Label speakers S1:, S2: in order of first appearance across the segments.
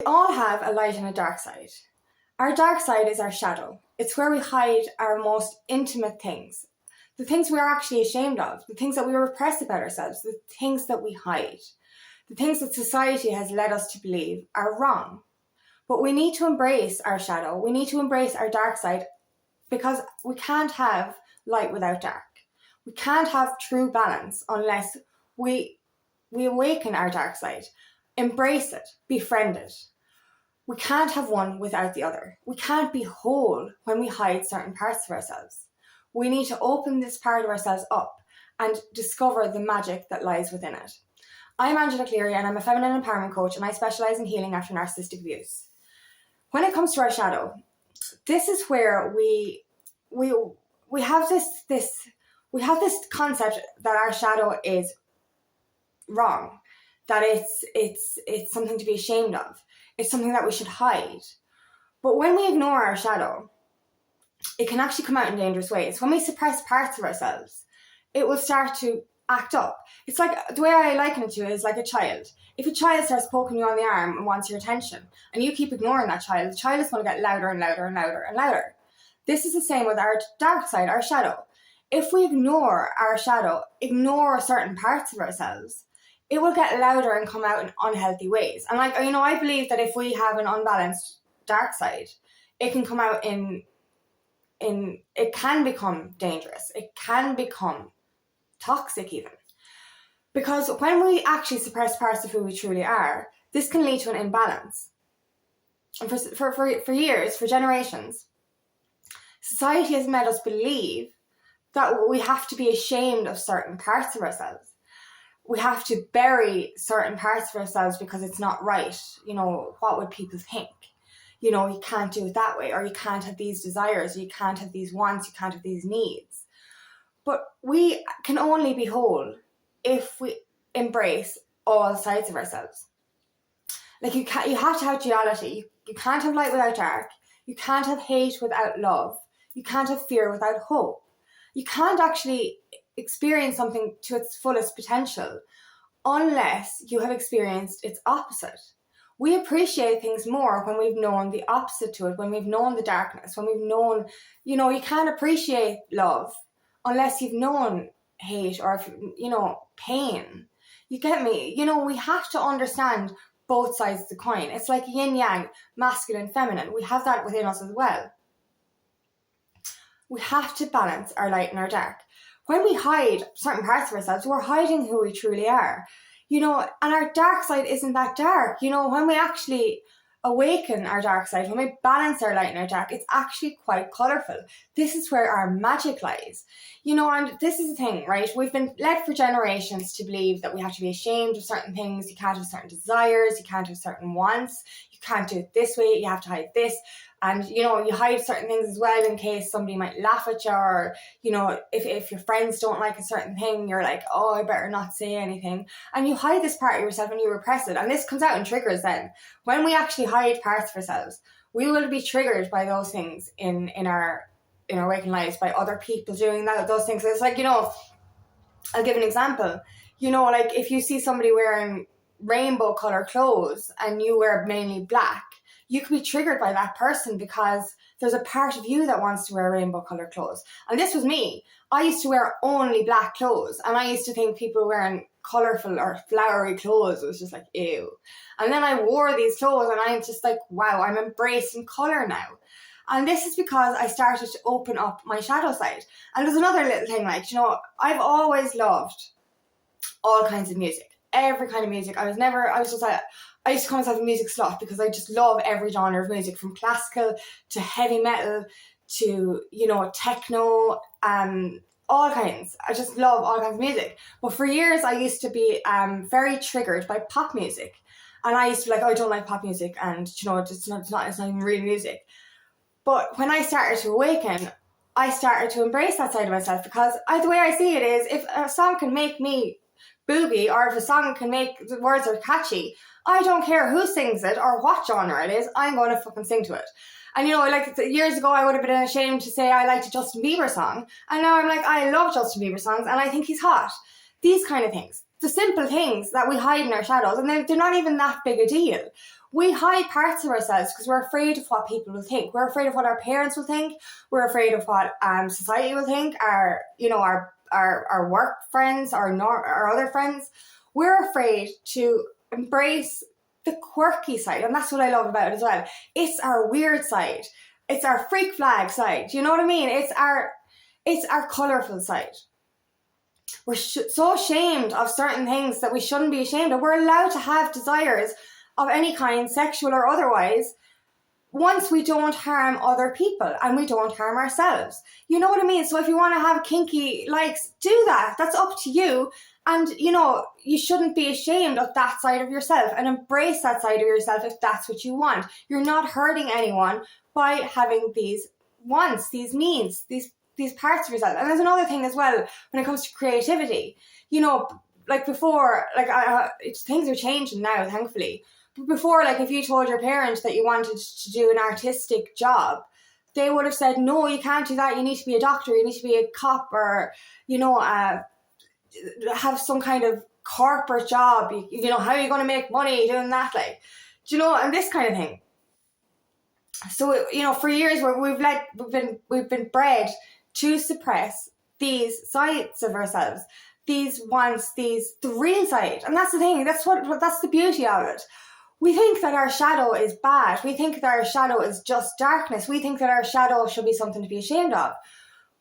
S1: We all have a light and a dark side. Our dark side is our shadow. It's where we hide our most intimate things, the things we are actually ashamed of, the things that we repress about ourselves, the things that we hide, the things that society has led us to believe are wrong. But we need to embrace our shadow. We need to embrace our dark side, because we can't have light without dark. We can't have true balance unless we awaken our dark side, embrace it, befriend it. We can't have one without the other. We can't be whole when we hide certain parts of ourselves. We need to open this part of ourselves up and discover the magic that lies within it. I'm Angela Cleary and I'm a feminine empowerment coach, and I specialise in healing after narcissistic abuse. When it comes to our shadow, this is where we have this concept that our shadow is wrong, that it's something to be ashamed of. It's something that we should hide. But when we ignore our shadow, it can actually come out in dangerous ways. When we suppress parts of ourselves, it will start to act up. It's like, the way I liken it to is like a child. If a child starts poking you on the arm and wants your attention, and you keep ignoring that child, the child is going to get louder and louder and louder and louder. This is the same with our dark side, our shadow. If we ignore our shadow, ignore certain parts of ourselves, it will get louder and come out in unhealthy ways. And I believe that if we have an unbalanced dark side, it can come out it can become dangerous. It can become toxic even. Because when we actually suppress parts of who we truly are, this can lead to an imbalance. And for years, for generations, society has made us believe that we have to be ashamed of certain parts of ourselves. We have to bury certain parts of ourselves because it's not right. What would people think? You can't do it that way, or you can't have these desires, or you can't have these wants, you can't have these needs. But we can only be whole if we embrace all sides of ourselves. Like you have to have duality. You can't have light without dark. You can't have hate without love. You can't have fear without hope. You can't actually experience something to its fullest potential unless you have experienced its opposite. We appreciate things more when we've known the opposite to it, when we've known the darkness, when we've known, you can't appreciate love unless you've known hate or, pain. You get me? We have to understand both sides of the coin. It's like yin yang, masculine, feminine. We have that within us as well. We have to balance our light and our dark. When we hide certain parts of ourselves, we're hiding who we truly are. And our dark side isn't that dark. When we actually awaken our dark side, when we balance our light and our dark, it's actually quite colourful. This is where our magic lies. And this is the thing, right? We've been led for generations to believe that we have to be ashamed of certain things. You can't have certain desires. You can't have certain wants. You can't do it this way. You have to hide this. And, you hide certain things as well in case somebody might laugh at you, or, if your friends don't like a certain thing, you're like, oh, I better not say anything. And you hide this part of yourself and you repress it. And this comes out in triggers then. When we actually hide parts of ourselves, we will be triggered by those things in our waking lives, by other people doing those things. It's like, I'll give an example. Like if you see somebody wearing rainbow color clothes and you wear mainly black, you could be triggered by that person because there's a part of you that wants to wear rainbow colored clothes. And this was me. I used to wear only black clothes, and I used to think people wearing colourful or flowery clothes was just like, ew. And then I wore these clothes and I'm just like, wow, I'm embracing colour now. And this is because I started to open up my shadow side. And there's another little thing, I've always loved all kinds of music, every kind of music. I used to call myself a music slut because I just love every genre of music, from classical to heavy metal to, techno, all kinds. I just love all kinds of music. But for years, I used to be very triggered by pop music. And I used to be like, oh, I don't like pop music. And, it's not even real music. But when I started to awaken, I started to embrace that side of myself, because the way I see it is, if a song can make me boogie, or if a song can make the words are catchy, I don't care who sings it or what genre it is, I'm going to fucking sing to it. And years ago I would have been ashamed to say I liked a Justin Bieber song, and now I'm like, I love Justin Bieber songs and I think he's hot. These kind of things, the simple things that we hide in our shadows, and they're not even that big a deal. We hide parts of ourselves because we're afraid of what people will think. We're afraid of what our parents will think. We're afraid of what society will think. Our work friends, our other friends. We're afraid to embrace the quirky side, and that's what I love about it as well. It's our weird side. It's our freak flag side. You know what I mean? It's our colourful side. We're so ashamed of certain things that we shouldn't be ashamed of. We're allowed to have desires of any kind, sexual or otherwise, once we don't harm other people and we don't harm ourselves. You know what I mean? So if you want to have kinky likes, do that. That's up to you. And, you shouldn't be ashamed of that side of yourself and embrace that side of yourself if that's what you want. You're not hurting anyone by having these wants, these needs, these parts of yourself. And there's another thing as well when it comes to creativity. Like before, things are changing now, thankfully. But before, if you told your parents that you wanted to do an artistic job, they would have said, no, you can't do that. You need to be a doctor. You need to be a cop, or, have some kind of corporate job. How are you going to make money doing that? And this kind of thing. So, for years we've been bred to suppress these sides of ourselves, these wants, the real side. And that's the thing. That's the beauty of it. We think that our shadow is bad. We think that our shadow is just darkness. We think that our shadow should be something to be ashamed of.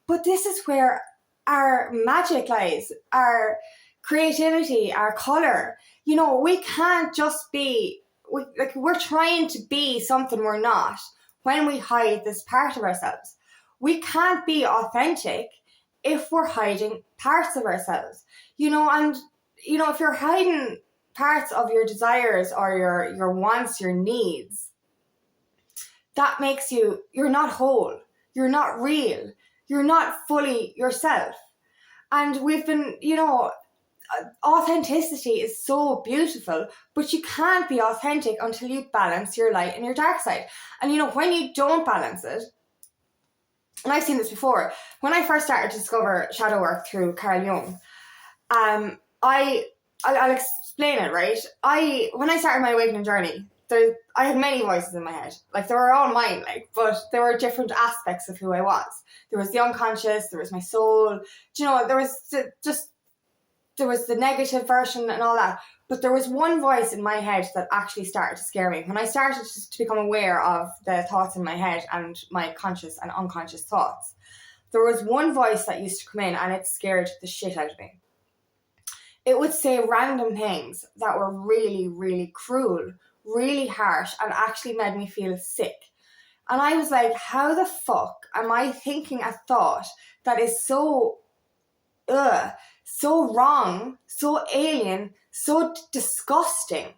S1: But this is where our magic lies, our creativity, our colour. We can't just be, we're trying to be something we're not when we hide this part of ourselves. We can't be authentic if we're hiding parts of ourselves. If you're hiding parts of your desires or your wants, your needs, that makes you're not whole, you're not real, you're not fully yourself. And we've been, authenticity is so beautiful, but you can't be authentic until you balance your light and your dark side. And when you don't balance it, and I've seen this before, when I first started to discover shadow work through Carl Jung, I'll explain it, right? When I started my awakening journey, I had many voices in my head. They were all mine, but there were different aspects of who I was. There was the unconscious, there was my soul, there was the negative version and all that. But there was one voice in my head that actually started to scare me. When I started to become aware of the thoughts in my head and my conscious and unconscious thoughts, there was one voice that used to come in and it scared the shit out of me. It would say random things that were really, really cruel, really harsh, and actually made me feel sick. And I was like, how the fuck am I thinking a thought that is so wrong, so alien, so disgusting?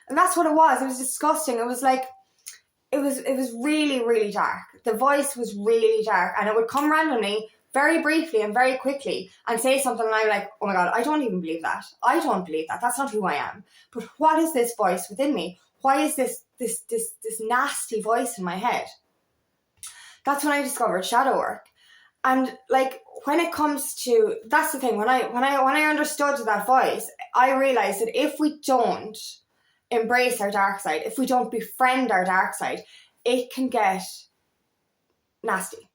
S1: And that's what it was. It was disgusting. It was it was really, really dark. The voice was really dark, and it would come randomly, very briefly and very quickly, and say something, and I'm like, oh my God, I don't even believe that. I don't believe that. That's not who I am. But what is this voice within me? Why is this nasty voice in my head? That's when I discovered shadow work. And when it comes to, that's the thing, when I understood that voice, I realized that if we don't embrace our dark side, if we don't befriend our dark side, it can get nasty.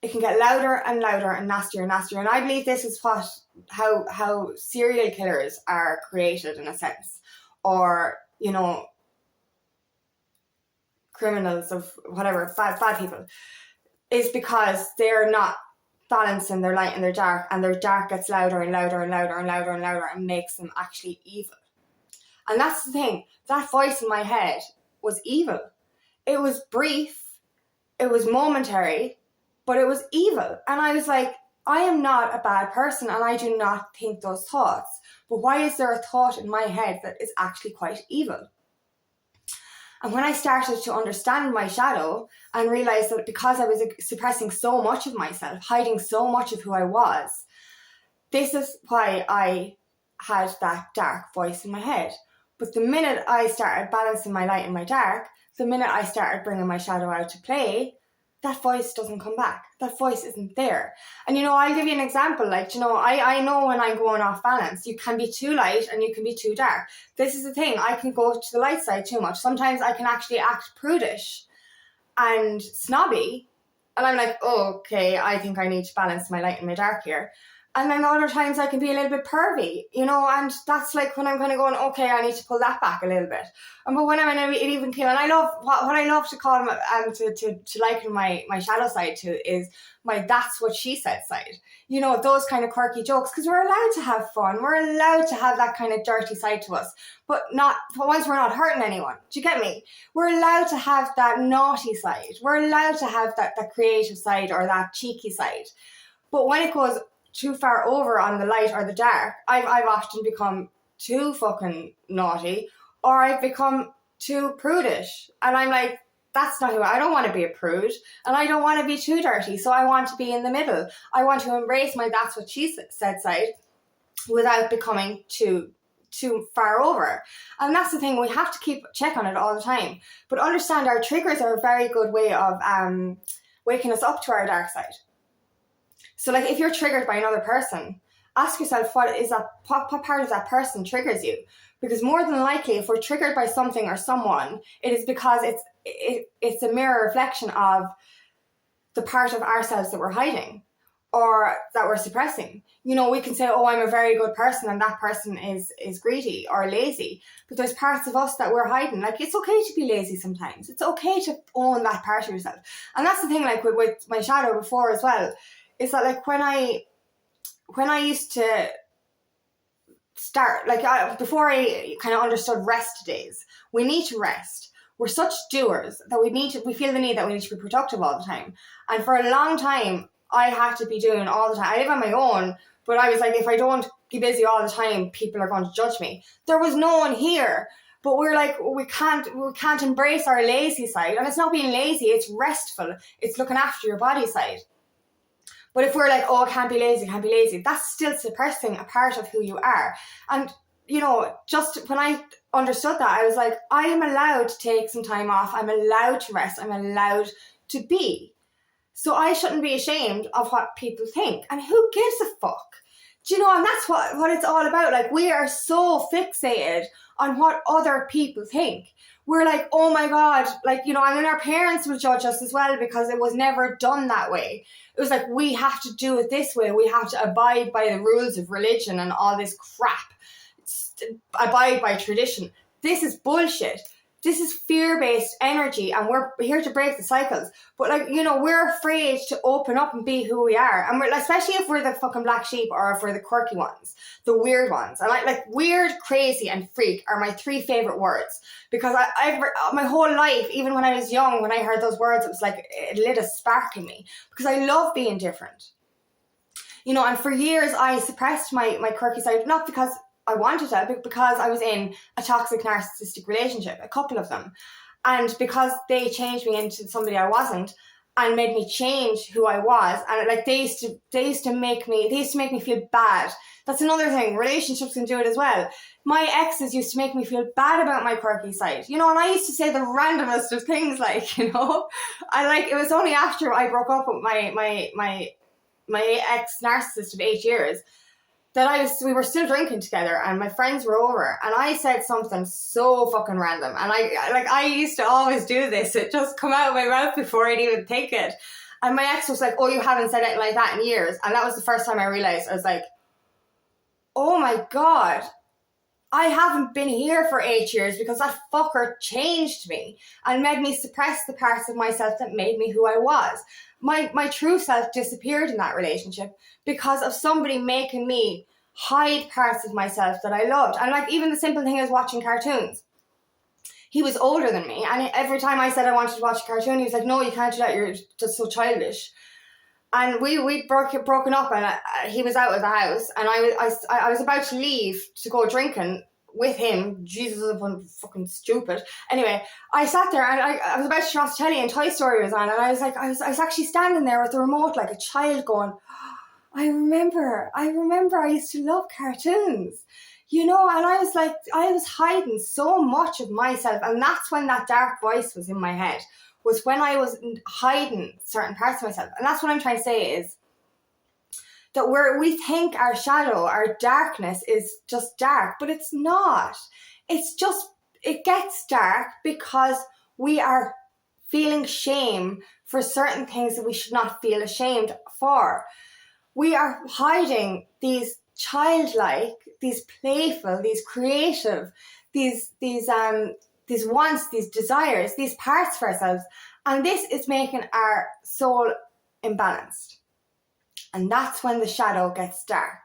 S1: It can get louder and louder and nastier and nastier. And I believe this is how serial killers are created, in a sense. Or, criminals of whatever, bad people, is because they're not balancing their light and their dark, and their dark gets louder and louder and louder and louder and louder and makes them actually evil. And that's the thing, that voice in my head was evil. It was brief, it was momentary, but it was evil. And I was like, I am not a bad person and I do not think those thoughts. But why is there a thought in my head that is actually quite evil? And when I started to understand my shadow and realized that because I was suppressing so much of myself, hiding so much of who I was, this is why I had that dark voice in my head. But the minute I started balancing my light and my dark, the minute I started bringing my shadow out to play, that voice doesn't come back. That voice isn't there. And, I'll give you an example. Like, I know when I'm going off balance, you can be too light and you can be too dark. This is the thing. I can go to the light side too much. Sometimes I can actually act prudish and snobby. And I'm like, oh, okay, I think I need to balance my light and my dark here. And then other times I can be a little bit pervy, and that's like when I'm kind of going, okay, I need to pull that back a little bit. But when I'm in an even keel, and I love, what I love to call to liken my shadow side to is my that's what she said side. Those kind of quirky jokes, because we're allowed to have fun. We're allowed to have that kind of dirty side to us, but once we're not hurting anyone. Do you get me? We're allowed to have that naughty side. We're allowed to have that creative side or that cheeky side. But when it goes too far over on the light or the dark, I've often become too fucking naughty, or I've become too prudish. And I'm like, that's not who I don't want to be a prude, and I don't want to be too dirty. So I want to be in the middle. I want to embrace my that's what she said side without becoming too far over. And that's the thing, we have to keep check on it all the time. But understand our triggers are a very good way of waking us up to our dark side. So like if you're triggered by another person, ask yourself what part of that person triggers you. Because more than likely, if we're triggered by something or someone, it is because it's a mirror reflection of the part of ourselves that we're hiding or that we're suppressing. We can say, oh, I'm a very good person and that person is greedy or lazy. But there's parts of us that we're hiding. Like, it's okay to be lazy sometimes. It's okay to own that part of yourself. And that's the thing, like with my shadow before as well, is that like when I used to start, like before I kind of understood rest days, we need to rest. We're such doers that we feel the need that we need to be productive all the time. And for a long time, I had to be doing all the time. I live on my own, but I was like, if I don't be busy all the time, people are going to judge me. There was no one here. But we're like, we can't embrace our lazy side. And it's not being lazy, it's restful. It's looking after your body side. But if we're like, oh, I can't be lazy, that's still suppressing a part of who you are. And, just when I understood that, I was like, I am allowed to take some time off. I'm allowed to rest. I'm allowed to be. So I shouldn't be ashamed of what people think. And who gives a fuck? And that's what it's all about. Like, we are so fixated on what other people think. We're like, oh my God, like, and then our parents will judge us as well because it was never done that way. It was like, we have to do it this way. We have to abide by the rules of religion and all this crap. Abide by tradition. This is bullshit. This is fear-based energy, and we're here to break the cycles. But we're afraid to open up and be who we are. And especially if we're the fucking black sheep or if we're the quirky ones, the weird ones. And like weird, crazy, and freak are my 3 favorite words. Because I my whole life, even when I was young, when I heard those words, it was like it lit a spark in me. Because I love being different. And for years I suppressed my quirky side, not because I wanted to, but because I was in a toxic narcissistic relationship, a couple of them. And because they changed me into somebody I wasn't and made me change who I was. And like they used to make me feel bad. That's another thing. Relationships can do it as well. My exes used to make me feel bad about my quirky side, and I used to say the randomest of things, like, it was only after I broke up with my ex narcissist of 8 years that we were still drinking together and my friends were over and I said something so fucking random. And I used to always do this. It just come out of my mouth before I'd even think it. And my ex was like, oh, you haven't said anything like that in years. And that was the first time I realized. I was like, oh my God, I haven't been here for 8 years because that fucker changed me and made me suppress the parts of myself that made me who I was. My true self disappeared in that relationship because of somebody making me hide parts of myself that I loved. And like even the simple thing is watching cartoons. He was older than me, and every time I said I wanted to watch a cartoon, he was like, no, you can't do that, you're just so childish. And we'd broken up, and he was out of the house, and I was about to leave to go drinking with him. Jesus, I'm fucking stupid. Anyway, I sat there and I was about to turn off the telly and Toy Story was on, and I was like, I was actually standing there with the remote like a child going, I remember I used to love cartoons, and I was like, I was hiding so much of myself, and that's when that dark voice was in my head. was when I was hiding certain parts of myself. And that's what I'm trying to say is that we think our shadow, our darkness is just dark, but it's not. It's just, it gets dark because we are feeling shame for certain things that we should not feel ashamed for. We are hiding these childlike, these playful, these creative, these wants, these desires, these parts for ourselves. And this is making our soul imbalanced. And that's when the shadow gets dark.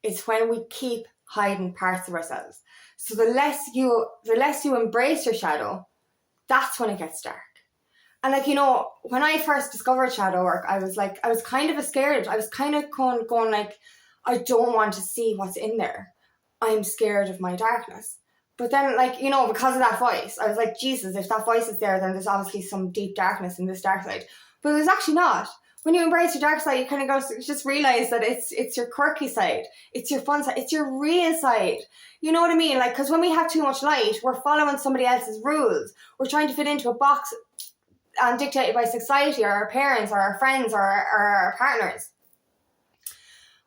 S1: It's when we keep hiding parts of ourselves. So the less you embrace your shadow, that's when it gets dark. And like, you know, when I first discovered shadow work, I was kind of scared. I was kind of going like, I don't want to see what's in there. I'm scared of my darkness. But then, like, you know, because of that voice, I was like, Jesus, if that voice is there, then there's obviously some deep darkness in this dark side. But there's actually not. When you embrace your dark side, you kind of go, just realize that it's your quirky side, it's your fun side, it's your real side. You know what I mean? Like, because when we have too much light, we're following somebody else's rules. We're trying to fit into a box dictated by society or our parents or our friends or our partners.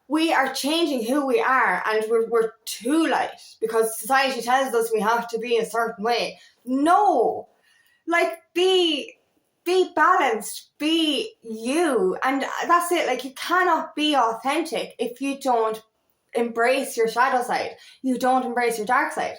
S1: We are changing who we are, and we're too light because society tells us we have to be a certain way. No, like be balanced, be you, and that's it. Like, you cannot be authentic if you don't embrace your shadow side, you don't embrace your dark side.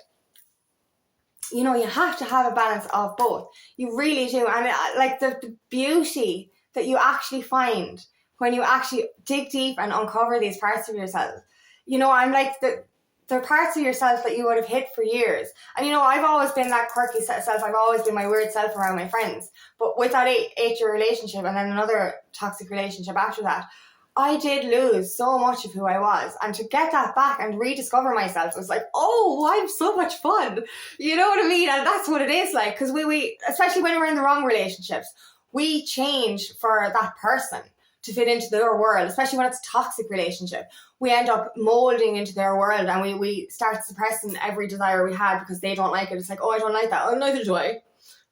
S1: You know, you have to have a balance of both. You really do. And like the beauty that you actually find when you actually dig deep and uncover these parts of yourself. You know, I'm like there are parts of yourself that you would have hid for years. And, you know, I've always been that quirky self. I've always been my weird self around my friends. But with that 8-year relationship and then another toxic relationship after that, I did lose so much of who I was. And to get that back and rediscover myself was like, oh, I'm so much fun. You know what I mean? And that's what it is like. Because we, especially when we're in the wrong relationships, we change for that person to fit into their world, especially when it's a toxic relationship. We end up molding into their world and we start suppressing every desire we had because they don't like it. It's like, oh, I don't like that. Oh, neither do I.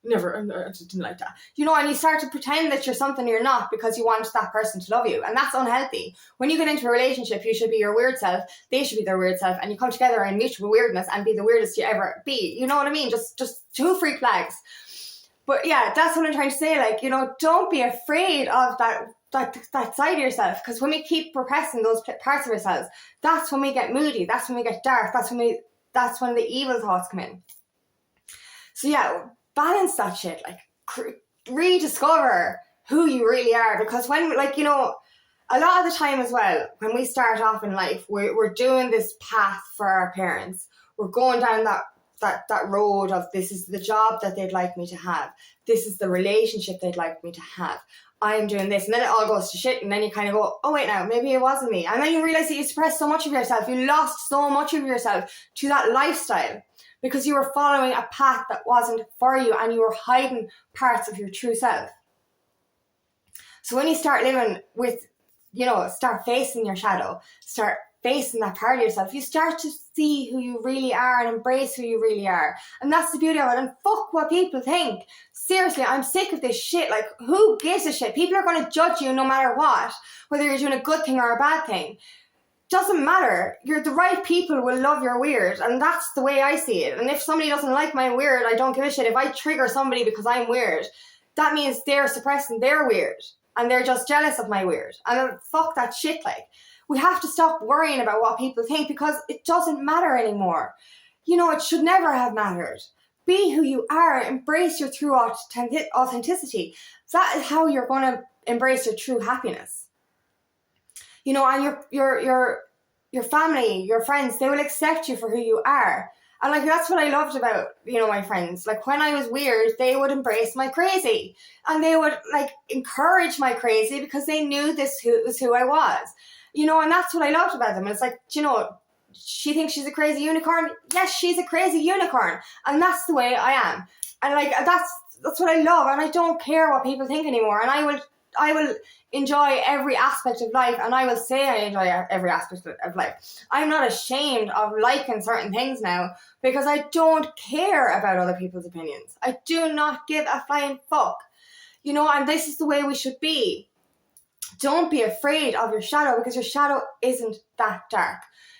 S1: Never, I didn't like that. You know, and you start to pretend that you're something you're not because you want that person to love you. And that's unhealthy. When you get into a relationship, you should be your weird self. They should be their weird self. And you come together in mutual weirdness and be the weirdest you ever be. You know what I mean? Just two free flags. But yeah, that's what I'm trying to say. Like, you know, don't be afraid of that side of yourself. Because when we keep repressing those parts of ourselves, that's when we get moody. That's when we get dark. That's when the evil thoughts come in. So yeah, balance that shit, like rediscover who you really are, because when, like, you know, a lot of the time as well, when we start off in life, we're doing this path for our parents. We're going down that road of, this is the job that they'd like me to have, this is the relationship they'd like me to have, I'm doing this, and then it all goes to shit, and then you kind of go, oh wait, now maybe it wasn't me, and then you realize that you suppressed so much of yourself, you lost so much of yourself to that lifestyle because you were following a path that wasn't for you, and you were hiding parts of your true self. So when you start living with, you know, start facing your shadow, start facing that part of yourself, you start to see who you really are and embrace who you really are. And that's the beauty of it. And fuck what people think. Seriously, I'm sick of this shit. Like, who gives a shit? People are going to judge you no matter what, whether you're doing a good thing or a bad thing. Doesn't matter. You're the right people will love your weird, and that's the way I see it. And if somebody doesn't like my weird, I don't give a shit. If I trigger somebody because I'm weird, that means they're suppressing their weird and they're just jealous of my weird. And fuck that shit. Like, we have to stop worrying about what people think, because it doesn't matter anymore. You know, it should never have mattered. Be who you are. Embrace your true authenticity. That is how you're going to embrace your true happiness. You know, and your family, your friends, they will accept you for who you are. And like, that's what I loved about, you know, my friends. Like, when I was weird, they would embrace my crazy, and they would like encourage my crazy because they knew this was who I was. You know, and that's what I loved about them. And it's like, you know, she thinks she's a crazy unicorn. Yes, she's a crazy unicorn, and that's the way I am. And like, that's what I love, and I don't care what people think anymore. And will enjoy every aspect of life, and I will say I enjoy every aspect of life. I'm not ashamed of liking certain things now because I don't care about other people's opinions. I do not give a flying fuck. You know, and this is the way we should be. Don't be afraid of your shadow, because your shadow isn't that dark.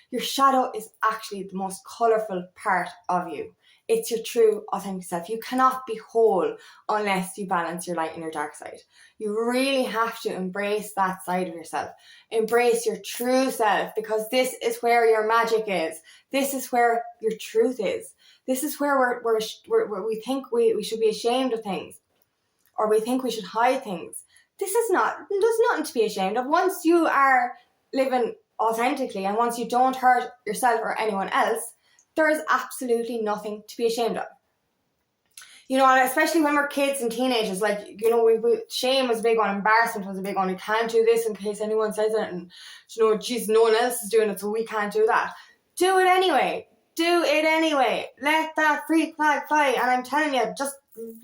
S1: Your shadow is actually the most colourful part of you. It's your true, authentic self. You cannot be whole unless you balance your light and your dark side. You really have to embrace that side of yourself. Embrace your true self, because this is where your magic is. This is where your truth is. This is where we think we should be ashamed of things, or we think we should hide things. There's nothing to be ashamed of. Once you are living authentically, and once you don't hurt yourself or anyone else, there is absolutely nothing to be ashamed of. You know, and especially when we're kids and teenagers, like, you know, shame was a big one, embarrassment was a big one. We can't do this in case anyone says it, and, you know, geez, no one else is doing it, so we can't do that. Do it anyway. Do it anyway. Let that freak flag fly, and I'm telling you, just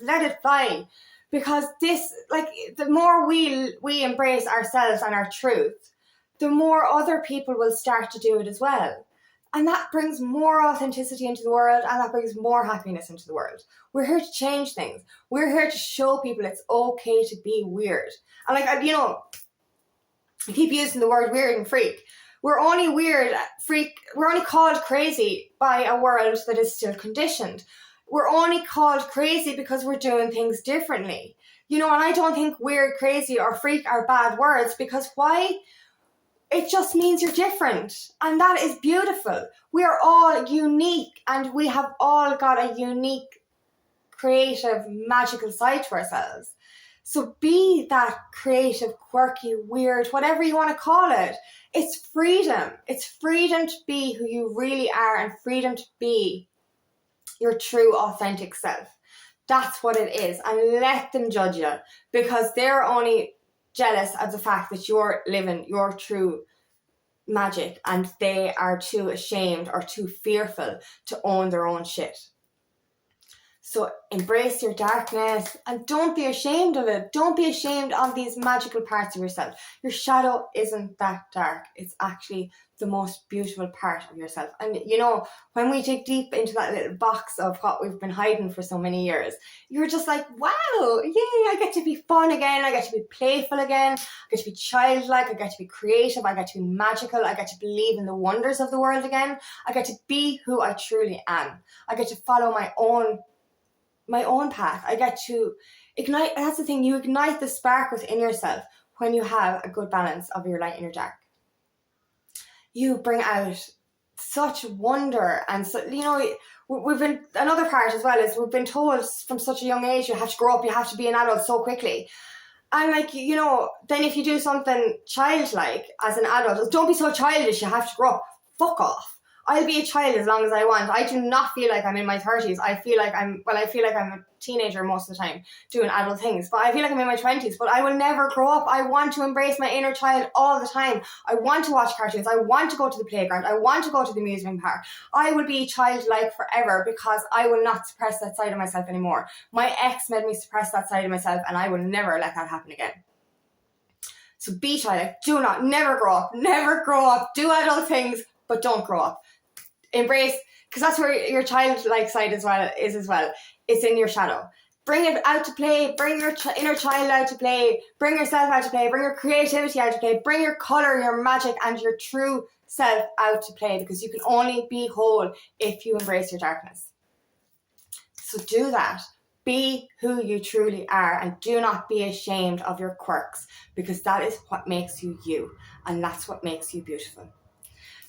S1: let it fly. Because this, like, the more we embrace ourselves and our truth, the more other people will start to do it as well. And that brings more authenticity into the world, and that brings more happiness into the world. We're here to change things. We're here to show people it's okay to be weird. And, like, you know, I keep using the word weird and freak. We're only weird, freak, we're only called crazy by a world that is still conditioned. We're only called crazy because we're doing things differently. You know, and I don't think weird, crazy, or freak are bad words, because why? It just means you're different. And that is beautiful. We are all unique, and we have all got a unique, creative, magical side to ourselves. So be that creative, quirky, weird, whatever you want to call it. It's freedom. It's freedom to be who you really are, and freedom to be your true, authentic self. That's what it is. And let them judge you, because they're only jealous of the fact that you're living your true magic, and they are too ashamed or too fearful to own their own shit. So embrace your darkness, and don't be ashamed of it. Don't be ashamed of these magical parts of yourself. Your shadow isn't that dark. It's actually the most beautiful part of yourself. And, you know, when we dig deep into that little box of what we've been hiding for so many years, you're just like, wow, yay, I get to be fun again. I get to be playful again. I get to be childlike. I get to be creative. I get to be magical. I get to believe in the wonders of the world again. I get to be who I truly am. I get to follow my own path. I get to ignite. That's the thing. You ignite the spark within yourself when you have a good balance of your light and your dark. You bring out such wonder, and so, you know, we've been, another part as well is we've been told from such a young age, you have to grow up, you have to be an adult so quickly. And, like, you know, then if you do something childlike as an adult, don't be so childish, you have to grow up. Fuck off. I'll be a child as long as I want. I do not feel like I'm in my 30s. I feel like I'm a teenager most of the time doing adult things. But I feel like I'm in my 20s. But I will never grow up. I want to embrace my inner child all the time. I want to watch cartoons. I want to go to the playground. I want to go to the amusement park. I will be childlike forever, because I will not suppress that side of myself anymore. My ex made me suppress that side of myself, and I will never let that happen again. So be childlike. Never grow up. Never grow up. Do adult things, but don't grow up. Embrace, because that's where your childlike side is as well. It's in your shadow. Bring it out to play. Bring your inner child out to play. Bring yourself out to play. Bring your creativity out to play. Bring your colour, your magic, and your true self out to play, because you can only be whole if you embrace your darkness. So do that. Be who you truly are, and do not be ashamed of your quirks, because that is what makes you you, and that's what makes you beautiful.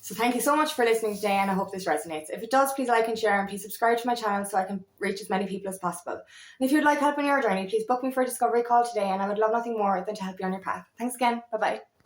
S1: So thank you so much for listening today, and I hope this resonates. If it does, please like and share, and please subscribe to my channel so I can reach as many people as possible. And if you'd like help in your journey, please book me for a discovery call today, and I would love nothing more than to help you on your path. Thanks again. Bye-bye.